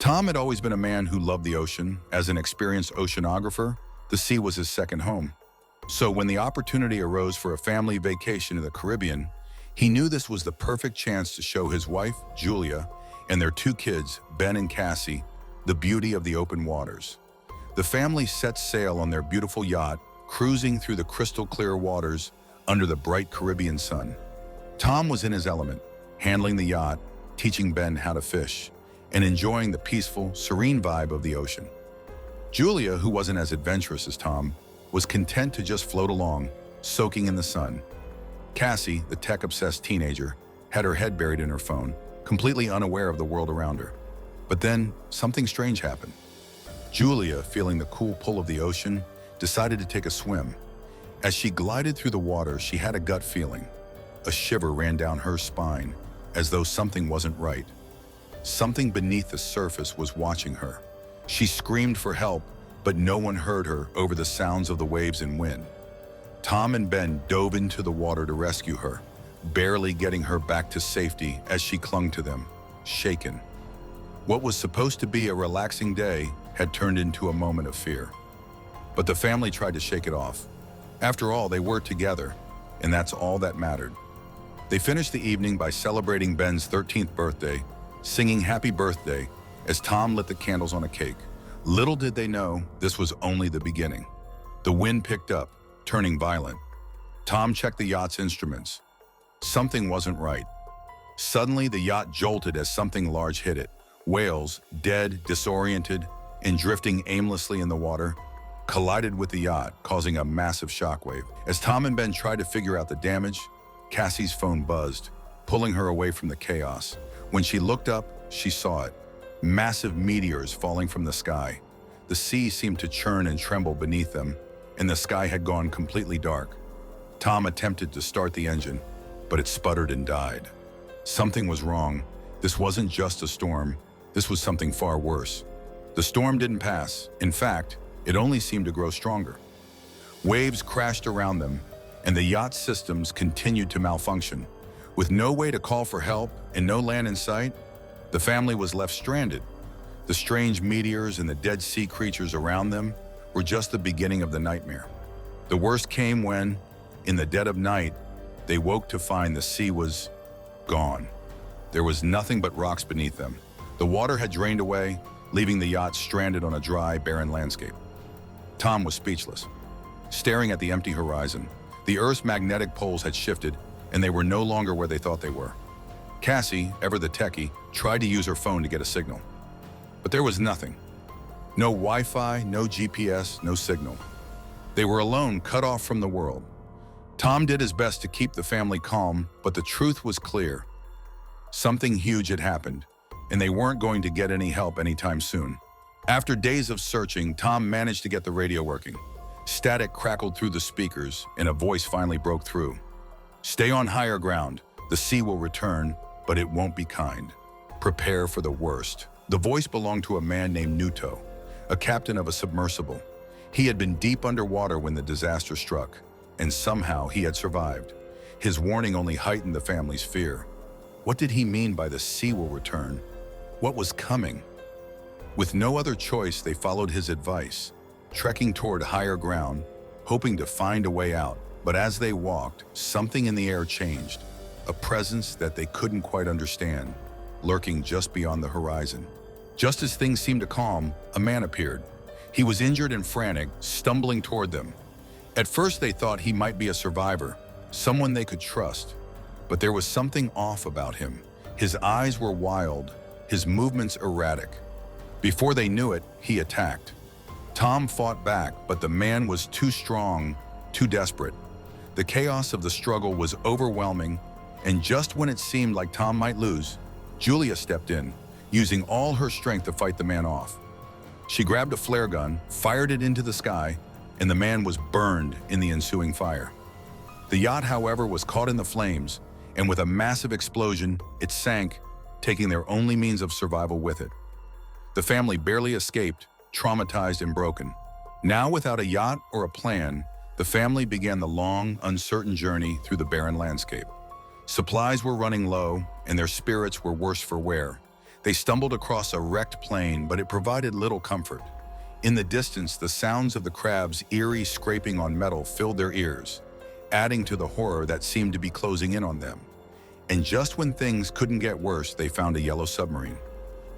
Tom had always been a man who loved the ocean. As an experienced oceanographer, the sea was his second home. So when the opportunity arose for a family vacation in the Caribbean, he knew this was the perfect chance to show his wife, Julia, and their two kids, Ben and Cassie, the beauty of the open waters. The family set sail on their beautiful yacht, cruising through the crystal-clear waters under the bright Caribbean sun. Tom was in his element, handling the yacht, teaching Ben how to fish, and enjoying the peaceful, serene vibe of the ocean. Julia, who wasn't as adventurous as Tom, was content to just float along, soaking in the sun. Cassie, the tech-obsessed teenager, had her head buried in her phone, completely unaware of the world around her. But then, something strange happened. Julia, feeling the cool pull of the ocean, decided to take a swim. As she glided through the water, she had a gut feeling. A shiver ran down her spine, as though something wasn't right. Something beneath the surface was watching her. She screamed for help, but no one heard her over the sounds of the waves and wind. Tom and Ben dove into the water to rescue her, barely getting her back to safety as she clung to them, shaken. What was supposed to be a relaxing day had turned into a moment of fear. But the family tried to shake it off. After all, they were together, and that's all that mattered. They finished the evening by celebrating Ben's 13th birthday, singing Happy Birthday as Tom lit the candles on a cake. Little did they know this was only the beginning. The wind picked up, turning violent. Tom checked the yacht's instruments. Something wasn't right. Suddenly, the yacht jolted as something large hit it. Whales, dead, disoriented, and drifting aimlessly in the water, collided with the yacht, causing a massive shockwave. As Tom and Ben tried to figure out the damage, Cassie's phone buzzed, pulling her away from the chaos. When she looked up, she saw it. Massive meteors falling from the sky. The sea seemed to churn and tremble beneath them, and the sky had gone completely dark. Tom attempted to start the engine, but it sputtered and died. Something was wrong. This wasn't just a storm. This was something far worse. The storm didn't pass. In fact, it only seemed to grow stronger. Waves crashed around them, and the yacht's systems continued to malfunction. With no way to call for help and no land in sight, the family was left stranded. The strange meteors and the dead sea creatures around them were just the beginning of the nightmare. The worst came when, in the dead of night, they woke to find the sea was gone. There was nothing but rocks beneath them. The water had drained away, leaving the yacht stranded on a dry, barren landscape. Tom was speechless, staring at the empty horizon. The Earth's magnetic poles had shifted, and they were no longer where they thought they were. Cassie, ever the techie, tried to use her phone to get a signal. But there was nothing. No Wi-Fi, no GPS, no signal. They were alone, cut off from the world. Tom did his best to keep the family calm, but the truth was clear. Something huge had happened, and they weren't going to get any help anytime soon. After days of searching, Tom managed to get the radio working. Static crackled through the speakers, and a voice finally broke through. "Stay on higher ground. The sea will return, but it won't be kind. Prepare for the worst." The voice belonged to a man named Nautical, a captain of a submersible. He had been deep underwater when the disaster struck, and somehow he had survived. His warning only heightened the family's fear. What did he mean by the sea will return? What was coming? With no other choice, they followed his advice, trekking toward higher ground, hoping to find a way out. But as they walked, something in the air changed, a presence that they couldn't quite understand, lurking just beyond the horizon. Just as things seemed to calm, a man appeared. He was injured and frantic, stumbling toward them. At first, they thought he might be a survivor, someone they could trust. But there was something off about him. His eyes were wild, his movements erratic. Before they knew it, he attacked. Tom fought back, but the man was too strong, too desperate. The chaos of the struggle was overwhelming, and just when it seemed like Tom might lose, Julia stepped in, using all her strength to fight the man off. She grabbed a flare gun, fired it into the sky, and the man was burned in the ensuing fire. The yacht, however, was caught in the flames, and with a massive explosion, it sank, taking their only means of survival with it. The family barely escaped, traumatized and broken. Now, without a yacht or a plan, the family began the long, uncertain journey through the barren landscape. Supplies were running low, and their spirits were worse for wear. They stumbled across a wrecked plane, but it provided little comfort. In the distance, the sounds of the crab's eerie scraping on metal filled their ears, adding to the horror that seemed to be closing in on them. And just when things couldn't get worse, they found a yellow submarine.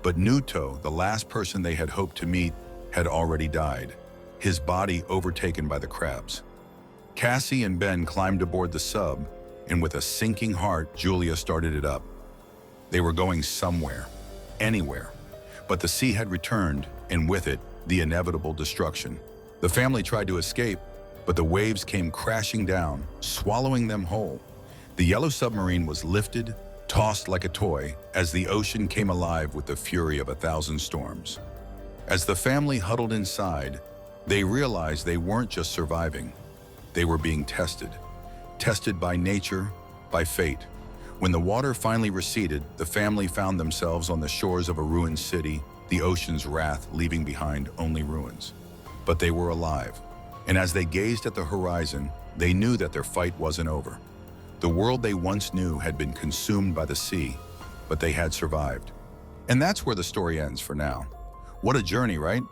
But Nuto, the last person they had hoped to meet, had already died, his body overtaken by the crabs. Cassie and Ben climbed aboard the sub, and with a sinking heart, Julia started it up. They were going somewhere, anywhere. But the sea had returned, and with it, the inevitable destruction. The family tried to escape, but the waves came crashing down, swallowing them whole. The yellow submarine was lifted, tossed like a toy, as the ocean came alive with the fury of 1,000 storms. As the family huddled inside, they realized they weren't just surviving. They were being tested. Tested by nature, by fate. When the water finally receded, the family found themselves on the shores of a ruined city, the ocean's wrath leaving behind only ruins. But they were alive, and as they gazed at the horizon, they knew that their fight wasn't over. The world they once knew had been consumed by the sea, but they had survived. And that's where the story ends for now. What a journey, right?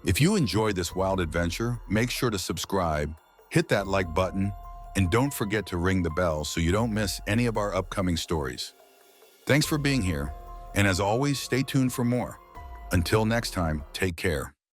If you enjoyed this wild adventure, make sure to subscribe, hit that like button, and don't forget to ring the bell so you don't miss any of our upcoming stories. Thanks for being here, and as always, stay tuned for more. Until next time, take care.